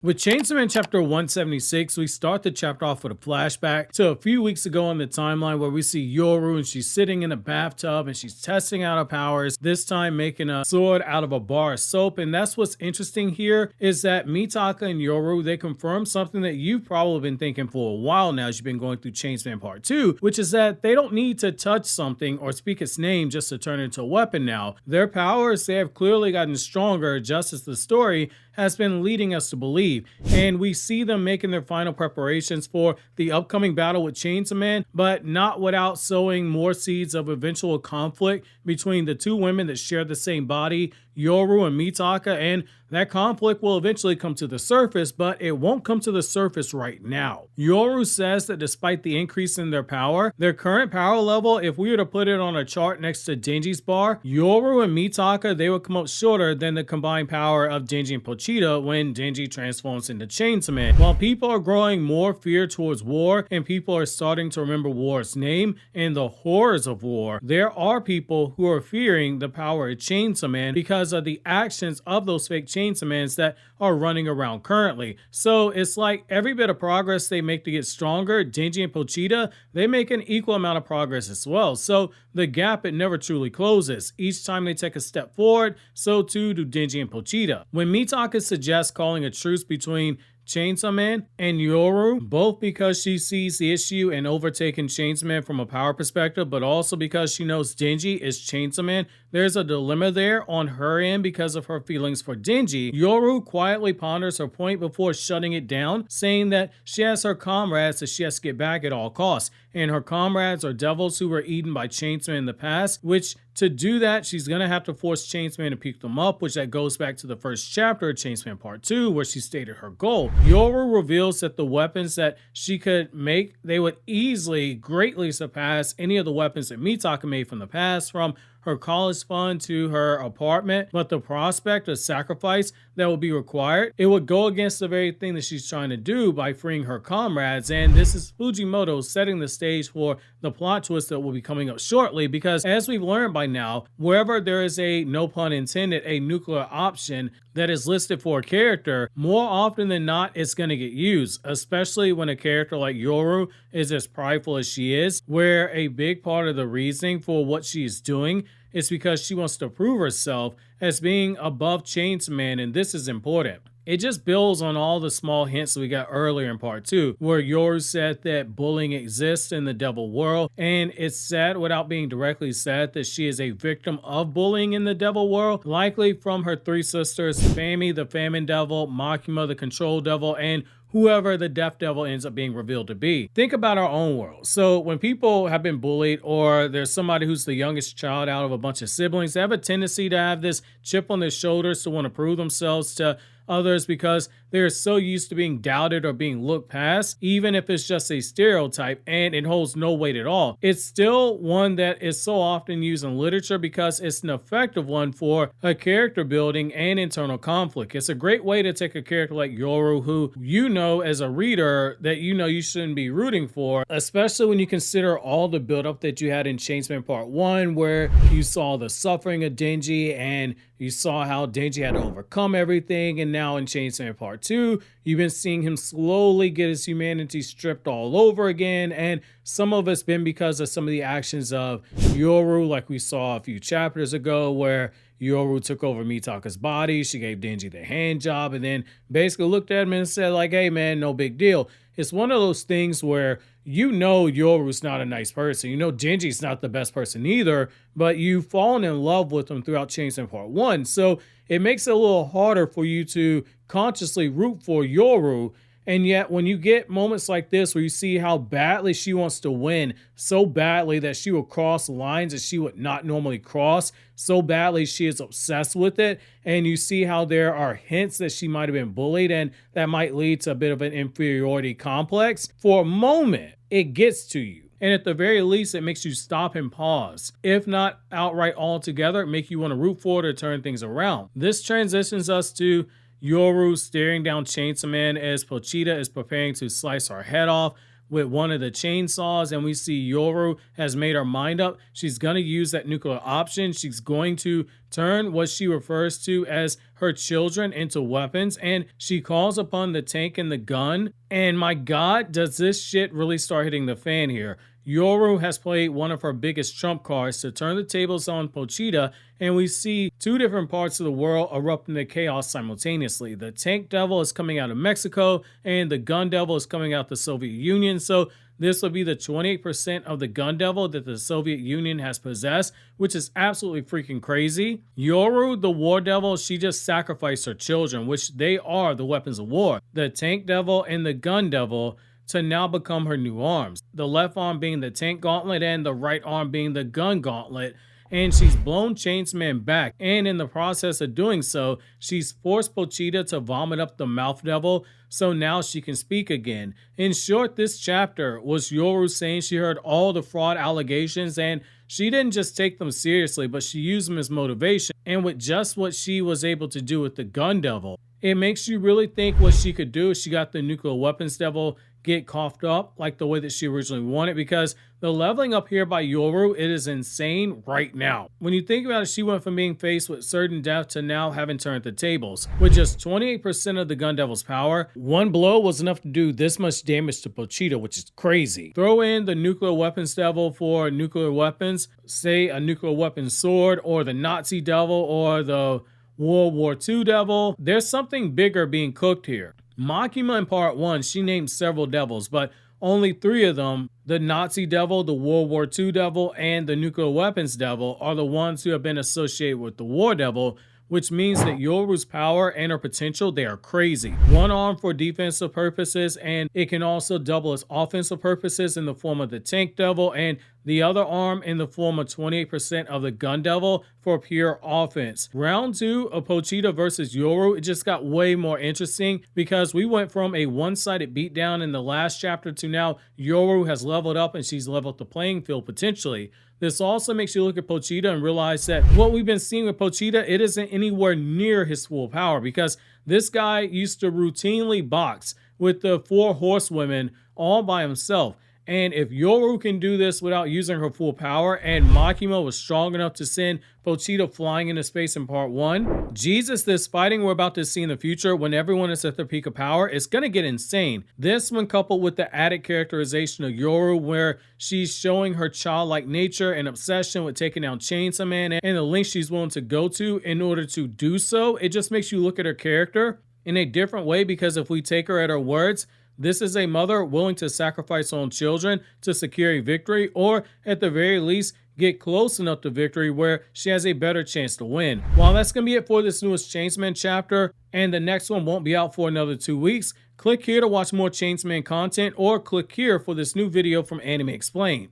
With Chainsaw Man chapter 176, we start the chapter off with a flashback to a few weeks ago on the timeline where we see Yoru and she's sitting in a bathtub and she's testing out her powers, this time making a sword out of a bar of soap. And that's what's interesting here is that Mitaka and Yoru, they confirm something that you've probably been thinking for a while now as you've been going through Chainsaw Man Part 2, which is that they don't need to touch something or speak its name just to turn it into a weapon now. Their powers, they have clearly gotten stronger just as the story has been leading us to believe. And we see them making their final preparations for the upcoming battle with Chainsaw Man, but not without sowing more seeds of eventual conflict between the two women that share the same body, Yoru and Mitaka, and that conflict will eventually come to the surface, but it won't come to the surface right now. Yoru says that despite the increase in their power, their current power level, if we were to put it on a chart next to Denji's bar, Yoru and Mitaka, they would come up shorter than the combined power of Denji and Pochita when Denji transforms into Chainsaw Man. While people are growing more fear towards war and people are starting to remember war's name and the horrors of war, there are people who are fearing the power of Chainsaw Man because of the actions of those fake Chainsaw Mans that are running around currently. So it's like every bit of progress they make to get stronger, Denji and Pochita, they make an equal amount of progress as well. So the gap, it never truly closes. Each time they take a step forward, so too do Denji and Pochita. When Mitaka suggests calling a truce between Chainsaw Man and Yoru, both because she sees the issue in overtaking Chainsaw Man from a power perspective, but also because she knows Denji is Chainsaw Man, there's a dilemma there on her end because of her feelings for Denji. Yoru quietly ponders her point before shutting it down, saying that she has her comrades that she has to get back at all costs, and her comrades are devils who were eaten by Chainsaw Man in the past, which to do that, she's going to have to force Chainsaw Man to pick them up, which that goes back to the first chapter of Chainsaw Man Part 2, where she stated her goal. Yoru reveals that the weapons that she could make, they would easily, greatly surpass any of the weapons that Mitaka made from the past, from her college fund to her apartment, but the prospect of sacrifice that would be required, it would go against the very thing that she's trying to do by freeing her comrades. And this is Fujimoto setting the stage for the plot twist that will be coming up shortly, because as we've learned by now, wherever there is a, no pun intended, a nuclear option that is listed for a character, more often than not, it's going to get used, especially when a character like Yoru is as prideful as she is, where a big part of the reasoning for what she is doing is because she wants to prove herself as being above Chainsaw Man, and this is important. It just builds on all the small hints that we got earlier in part 2, where Yoru said that bullying exists in the devil world, and it's said without being directly said that she is a victim of bullying in the devil world, likely from her three sisters, Fami, the famine devil, Makima, the control devil, and whoever the death devil ends up being revealed to be. Think about our own world. So when people have been bullied, or there's somebody who's the youngest child out of a bunch of siblings, they have a tendency to have this chip on their shoulders to want to prove themselves to others because they're so used to being doubted or being looked past, even if it's just a stereotype and it holds no weight at all. It's still one that is so often used in literature because it's an effective one for a character building and internal conflict. It's a great way to take a character like Yoru, who you know as a reader that you know you shouldn't be rooting for, especially when you consider all the buildup that you had in Chainsaw Man Part 1, where you saw the suffering of Denji and you saw how Denji had to overcome everything, and now in Chainsaw Man Part 2, you've been seeing him slowly get his humanity stripped all over again, and some of it's been because of some of the actions of Yoru, like we saw a few chapters ago, where Yoru took over Mitaka's body, she gave Denji the hand job, and then basically looked at him and said like, hey man, no big deal. It's one of those things where you know Yoru's not a nice person. You know Denji's not the best person either, but you've fallen in love with him throughout Chainsaw Man Part 1. So it makes it a little harder for you to consciously root for Yoru. And yet when you get moments like this where you see how badly she wants to win, so badly that she will cross lines that she would not normally cross, so badly she is obsessed with it, and you see how there are hints that she might have been bullied and that might lead to a bit of an inferiority complex, for a moment it gets to you. And at the very least, it makes you stop and pause. If not outright altogether, make you want to root for it or turn things around. This transitions us to Yoru staring down Chainsaw Man as Pochita is preparing to slice her head off, with one of the chainsaws, and we see Yoru has made her mind up. She's going to use that nuclear option. She's going to turn what she refers to as her children into weapons, and she calls upon the tank and the gun. And my god, does this shit really start hitting the fan here. Yoru has played one of her biggest trump cards to turn the tables on Pochita, and we see two different parts of the world erupt into chaos simultaneously. The tank devil is coming out of Mexico, and the gun devil is coming out the Soviet Union. So this will be the 28% of the gun devil that the Soviet Union has possessed, which is absolutely freaking crazy. Yoru, the war devil, she just sacrificed her children, which they are the weapons of war. The tank devil and the gun devil to now become her new arms. The left arm being the tank gauntlet and the right arm being the gun gauntlet. And she's blown Chainsaw Man back, and in the process of doing so, she's forced Pochita to vomit up the mouth devil, so now she can speak again. In short, this chapter was Yoru saying she heard all the fraud allegations, and she didn't just take them seriously, but she used them as motivation. And with just what she was able to do with the gun devil, it makes you really think what she could do if she got the nuclear weapons devil get coughed up like the way that she originally wanted, because the leveling up here by Yoru, it is insane right now. When you think about it, she went from being faced with certain death to now having turned the tables. With just 28% of the gun devil's power, one blow was enough to do this much damage to Pochita, which is crazy. Throw in the nuclear weapons devil for nuclear weapons, say a nuclear weapons sword, or the Nazi devil, or the World War II devil. There's something bigger being cooked here. Makima in part 1, she named several devils, but only 3 of them, the Nazi devil, the World War II devil, and the nuclear weapons devil, are the ones who have been associated with the war devil, which means that Yoru's power and her potential, they are crazy. One arm for defensive purposes, and it can also double as offensive purposes in the form of the tank devil, and the other arm in the form of 28% of the gun devil for pure offense. Round 2 of Pochita versus Yoru, it just got way more interesting because we went from a one-sided beatdown in the last chapter to now Yoru has leveled up and she's leveled the playing field potentially. This also makes you look at Pochita and realize that what we've been seeing with Pochita, it isn't anywhere near his full power, because this guy used to routinely box with the 4 horsewomen all by himself. And if Yoru can do this without using her full power, and Makima was strong enough to send Pochita flying into space in part 1, Jesus, this fighting we're about to see in the future when everyone is at their peak of power, is going to get insane. This, when coupled with the added characterization of Yoru, where she's showing her childlike nature and obsession with taking down Chainsaw Man and the lengths she's willing to go to in order to do so, it just makes you look at her character in a different way, because if we take her at her words, this is a mother willing to sacrifice her own children to secure a victory, or at the very least, get close enough to victory where she has a better chance to win. While that's going to be it for this newest Chainsaw Man chapter, and the next one won't be out for another 2 weeks, click here to watch more Chainsaw Man content, or click here for this new video from Anime Explained.